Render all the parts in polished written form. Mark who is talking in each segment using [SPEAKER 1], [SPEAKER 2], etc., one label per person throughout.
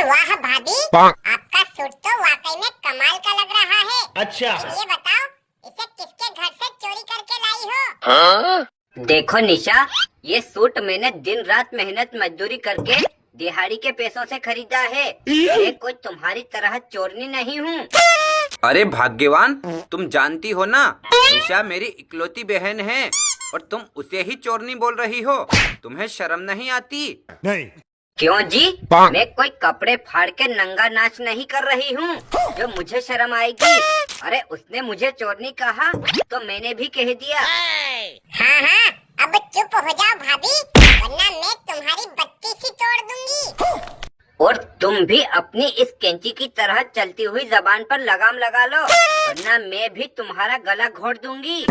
[SPEAKER 1] वाह भाभी, आपका सूट तो वाकई में कमाल का लग रहा है।
[SPEAKER 2] अच्छा,
[SPEAKER 1] ये बताओ, इसे किसके घर से चोरी करके लाई हो?
[SPEAKER 3] देखो निशा, ये सूट मैंने दिन रात मेहनत मजदूरी करके दिहाड़ी के पैसों से खरीदा है। मैं कोई तुम्हारी तरह चोरनी नहीं हूँ।
[SPEAKER 4] अरे भाग्यवान, तुम जानती हो ना, निशा मेरी इकलौती बहन है और तुम उसे ही चोरनी बोल रही हो। तुम्हें शर्म नहीं आती?
[SPEAKER 2] नहीं।
[SPEAKER 3] क्यों जी? मैं कोई कपड़े फाड़ के नंगा नाच नहीं कर रही हूँ जो मुझे शर्म आएगी। अरे उसने मुझे चोरनी कहा तो मैंने भी कह दिया।
[SPEAKER 1] हाँ हाँ, अब चुप हो जाओ भाभी, वरना मैं तुम्हारी बत्ती सी तोड़ दूंगी।
[SPEAKER 3] और तुम भी अपनी इस कैंची की तरह चलती हुई जबान पर लगाम लगा लो, वरना मैं भी तुम्हारा गला घोट दूंगी।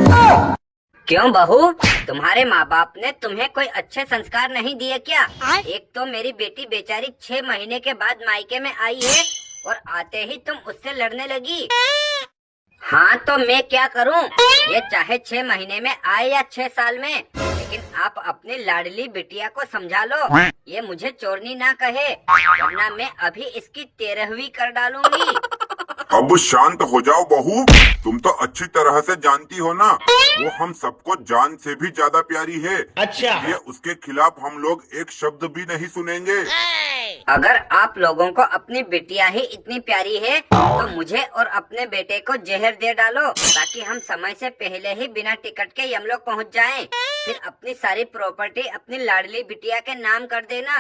[SPEAKER 3] क्यों बहू, तुम्हारे माँ बाप ने तुम्हें कोई अच्छे संस्कार नहीं दिए क्या? एक तो मेरी बेटी बेचारी 6 महीने के बाद मायके में आई है और आते ही तुम उससे लड़ने लगी। हाँ तो मैं क्या करूँ? ये चाहे 6 महीने में आए या 6 साल में, लेकिन आप अपनी लाडली बिटिया को समझा लो, ये मुझे चोरनी ना कहे, वरना मैं अभी इसकी 13वीं कर डालूंगी।
[SPEAKER 5] अब शांत हो जाओ बहू, तुम तो अच्छी तरह से जानती हो ना, वो हम सबको जान से भी ज्यादा प्यारी है।
[SPEAKER 2] अच्छा,
[SPEAKER 5] ये उसके खिलाफ हम लोग एक शब्द भी नहीं सुनेंगे।
[SPEAKER 3] अगर आप लोगों को अपनी बिटिया ही इतनी प्यारी है तो मुझे और अपने बेटे को जहर दे डालो, ताकि हम समय से पहले ही बिना टिकट के यमलोक पहुंच जाएं। फिर अपनी सारी प्रॉपर्टी अपनी लाडली बिटिया के नाम कर देना।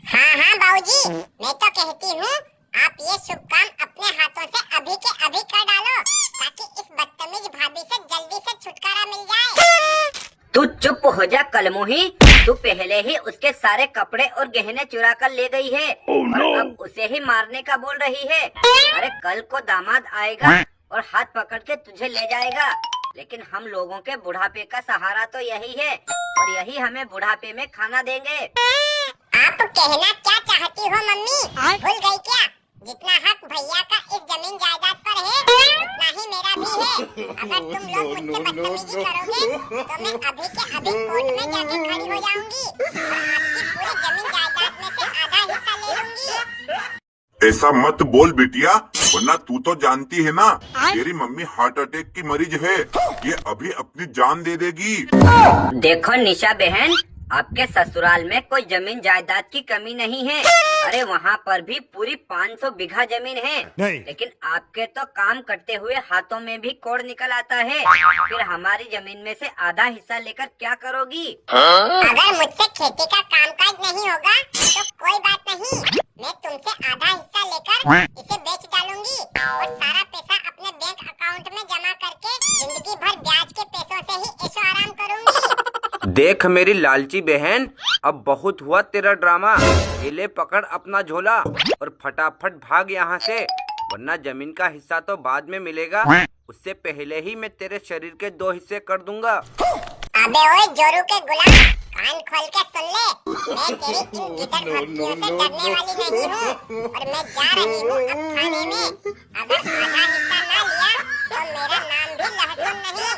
[SPEAKER 1] हाँ हाँ बाबूजी, मैं तो कहती हूँ आप ये शुभ काम अपने हाथों से अभी के अभी कर डालो, ताकि इस बदतमीज भाभी से जल्दी से छुटकारा मिल जाए।
[SPEAKER 3] तू चुप हो जा कलमुही, तू पहले ही उसके सारे कपड़े और गहने चुरा कर ले गई है और अब उसे ही मारने का बोल रही है। अरे कल को दामाद आएगा और हाथ पकड़ के तुझे ले जाएगा, लेकिन हम लोगों के बुढ़ापे का सहारा तो यही है और यही हमें बुढ़ापे में खाना देंगे।
[SPEAKER 1] आप कहना क्या चाहती हो मम्मी? भूल गई क्या? जितना हक भैया का इस जमीन जायदाद पर है, उतना ही मेरा भी है। अगर तुम लोग मुझसे बदतमीजी करोगे तो मैं अभी के अभी कोर्ट में जाके खड़ी हो जाऊंगी और आपकी पूरी जमीन जायदाद में से आधा हिस्सा ले लूंगी।
[SPEAKER 5] ऐसा मत बोल बिटिया, वरना तू तो जानती है ना, तेरी मम्मी हार्ट अटैक की मरीज है, ये अभी अपनी जान दे देगी।
[SPEAKER 3] देखो निशा बहन, आपके ससुराल में कोई जमीन जायदाद की कमी नहीं है। अरे वहाँ पर भी पूरी 500 बीघा जमीन है, लेकिन आपके तो काम करते हुए हाथों में भी कोड़ निकल आता है। फिर हमारी जमीन में से आधा हिस्सा लेकर क्या करोगी?
[SPEAKER 1] अगर मुझसे खेती का कामकाज नहीं होगा तो कोई बात नहीं, मैं तुमसे आधा हिस्सा लेकर इसे बेच डालूंगी और सारा पैसा अपने बैंक अकाउंट में जमा करके जिंदगी भर ब्याज के पैसों से ही ऐशो आराम करूंगी।
[SPEAKER 4] देख मेरी लालची बहन, अब बहुत हुआ तेरा ड्रामा। ये ले पकड़ अपना झोला और फटाफट भाग यहाँ से, वरना जमीन का हिस्सा तो बाद में मिलेगा, उससे पहले ही मैं तेरे शरीर के 2 हिस्से कर दूंगा।
[SPEAKER 1] अबे ओए जोरू के गुलाम, कान खोल के सुन ले, मैं तेरी इन गिदड़ भक्तियों से डरने वाली नहीं हूँ और मैं जा रही हूँ अब थाने में। अगर आधा हिस्सा ना लिया तो मेरा नाम भी लहसुन नहीं।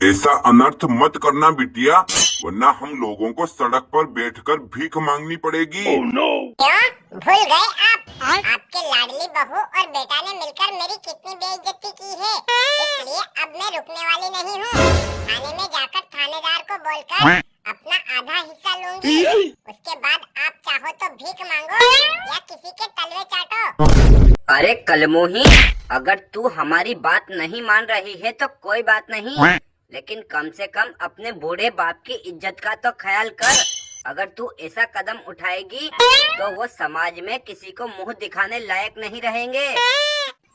[SPEAKER 5] ऐसा अनर्थ मत करना बिटिया, वरना हम लोगों को सड़क पर बैठकर भीख मांगनी पड़ेगी।
[SPEAKER 1] क्यों भूल गए आप? आपके लाडली बहू और बेटा ने मिलकर मेरी कितनी बेइज्जती की है, इसलिए अब मैं रुकने वाली नहीं हूँ। थाने में जाकर थानेदार को बोलकर अपना आधा हिस्सा लूंगी। उसके बाद आप चाहो तो भीख मांगो या किसी के तलवे चाटो।
[SPEAKER 3] अरे कलमुही, अगर तू हमारी बात नहीं मान रही है तो कोई बात नहीं, लेकिन कम से कम अपने बूढ़े बाप की इज्जत का तो ख्याल कर। अगर तू ऐसा कदम उठाएगी तो वो समाज में किसी को मुंह दिखाने लायक नहीं रहेंगे।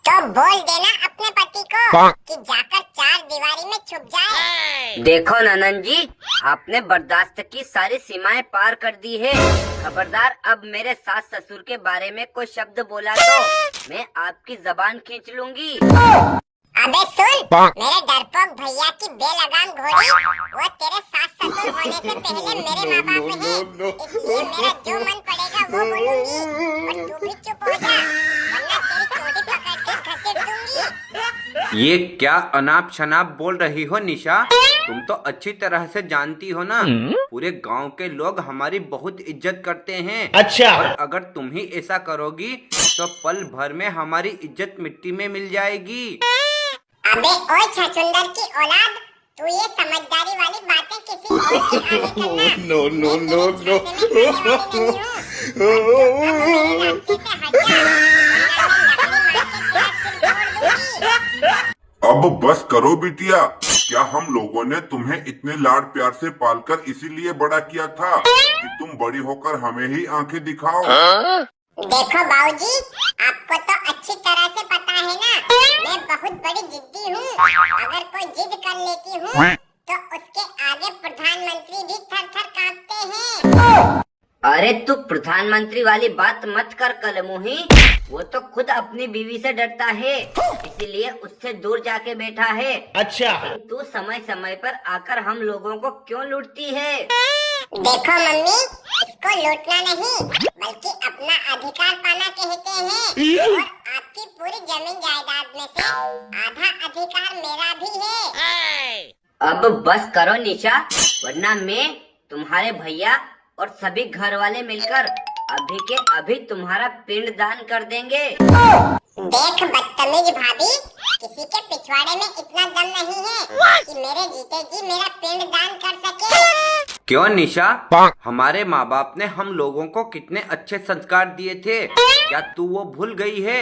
[SPEAKER 1] तो बोल देना अपने पति को कि जाकर 4 दीवारी में छुप जाए।
[SPEAKER 3] देखो ननन जी, आपने बर्दाश्त की सारी सीमाएं पार कर दी है। खबरदार अब मेरे सास ससुर के बारे में कोई शब्द बोला तो मैं आपकी जबान खींच लूंगी।
[SPEAKER 1] अबे सुन, मेरे डरपोक भैया की बेलगाम घोड़ी, वो तेरे सास ससुर होने से पहले मेरे माँ बाप हैं, इसलिए मेरा जो मन पड़ेगा वो बोलूंगी और तू भी चुप हो जा, वरना तेरी चोटी पकड़ के घसीट दूंगी।
[SPEAKER 4] ये क्या अनाप शनाप बोल रही हो निशा? तुम तो अच्छी तरह से जानती हो ना, पूरे गांव के लोग हमारी बहुत इज्जत करते हैं।
[SPEAKER 2] अच्छा।
[SPEAKER 4] और अगर तुम ही ऐसा करोगी तो पल भर में हमारी इज्जत मिट्टी में मिल जाएगी।
[SPEAKER 1] अबे ओए छछुंदर की औलाद, तू ये समझदारी वाली बातें किसी और के आगे करना।
[SPEAKER 2] No no no no.
[SPEAKER 5] अब बस करो बिटिया, क्या हम लोगों ने तुम्हें इतने लाड प्यार से पालकर इसीलिए बड़ा किया था कि तुम बड़ी होकर हमें ही आंखें दिखाओ?
[SPEAKER 1] देखो बाबूजी, आपको तो अच्छी तरह से पता है ना, मैं बहुत बड़ी जिद्दी हूँ। अगर कोई जिद कर लेती हूँ तो उसके आगे प्रधानमंत्री भी थर थर कांपते हैं।
[SPEAKER 3] अरे तू प्रधानमंत्री वाली बात मत कर कलमुही, वो तो खुद अपनी बीवी से डरता है, इसीलिए उससे दूर जाके बैठा है।
[SPEAKER 2] अच्छा।
[SPEAKER 3] तू समय समय पर आकर हम लोगों को क्यों लूटती है?
[SPEAKER 1] देखो मम्मी, इसको लूटना नहीं बल्कि अपना अधिकार पाना कहते हैं। और आपकी पूरी जमीन जायदाद में से आधा अधिकार मेरा भी है।
[SPEAKER 3] अब बस करो निशा, वरना मैं, तुम्हारे भैया और सभी घर वाले मिलकर अभी के अभी तुम्हारा पिंड दान कर देंगे।
[SPEAKER 1] देख बदतमीज भाभी, किसी के पिछवाड़े में इतना दम नहीं है कि मेरे जीते जी मेरा पिंड दान कर सके।
[SPEAKER 4] क्यों निशा, हमारे माँ बाप ने हम लोगों को कितने अच्छे संस्कार दिए थे, क्या तू वो भूल गई है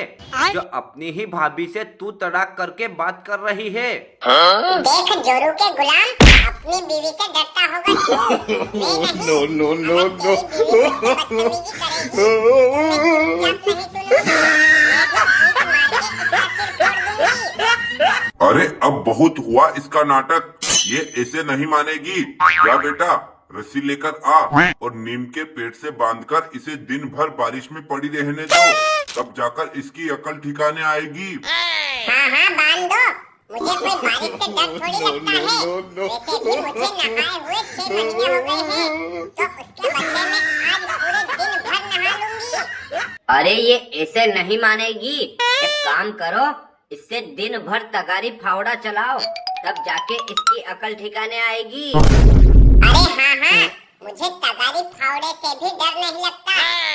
[SPEAKER 4] जो अपनी ही भाभी से तू तड़ाक करके बात कर रही है?
[SPEAKER 1] देख जोरू के गुलाम, अपनी बीवी से डरता होगा तू, मैं नहीं।
[SPEAKER 2] No no no no.
[SPEAKER 5] अरे अब बहुत हुआ इसका नाटक, ये ऐसे नहीं मानेगी। या बेटा, रस्सी लेकर आ और नीम के पेड़ से बांधकर इसे दिन भर बारिश में पड़ी रहने दो, तब जाकर इसकी अकल ठिकाने आएगी।
[SPEAKER 1] हाँ हाँ बांध दो, मुझे कोई बारिश से डर थोड़ी लगता है। वैसे भी मुझे नहाए हुए 6 महीने हो गए हैं, तो उसके बदले में आज पूरे दिन भर नहा लूंगी।
[SPEAKER 3] अरे ये ऐसे नहीं मानेगी, एक काम करो, इससे दिन भर तगारी फावड़ा चलाओ, तब जाके इसकी अकल ठिकाने आएगी।
[SPEAKER 1] अरे हाँ हाँ, मुझे तगारी फावड़े से भी डर नहीं लगता,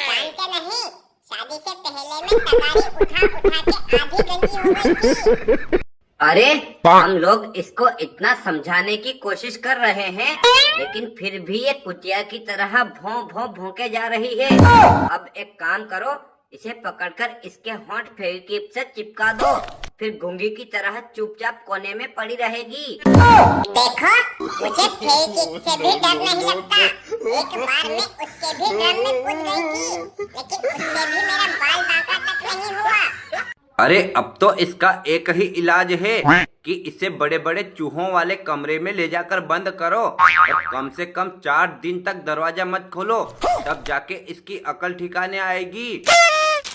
[SPEAKER 1] जानते नहीं, शादी से पहले मैं तगारी उठा उठा के आधी गंजी हो गई थी।
[SPEAKER 3] अरे हम लोग इसको इतना समझाने की कोशिश कर रहे हैं, लेकिन फिर भी ये कुतिया की तरह भौं भौं भौंके जा रही है। अब एक काम करो, इसे पकड़कर इसके होंठ फेविक्विक से चिपका दो, फिर गूंगी की तरह चुपचाप कोने में पड़ी रहेगी।
[SPEAKER 1] देखो, मुझे फेविक्विक से भी डर नहीं लगता। एक बार मैं उसके भी ड्रम में कूद गई थी, लेकिन उससे भी मेरा बाल बांका तक नहीं हुआ।
[SPEAKER 4] अरे अब तो इसका एक ही इलाज है कि इसे बड़े बड़े चूहों वाले कमरे में ले जाकर बंद करो और कम से कम 4 दिन तक दरवाजा मत खोलो, तब जाके इसकी अकल ठिकाने आएगी।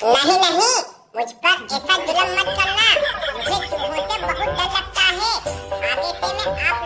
[SPEAKER 1] नहीं नहीं, मुझ पर ऐसा जुल्म मत करना, मुझे चूहों से बहुत डर लगता है। आगे से मैं आप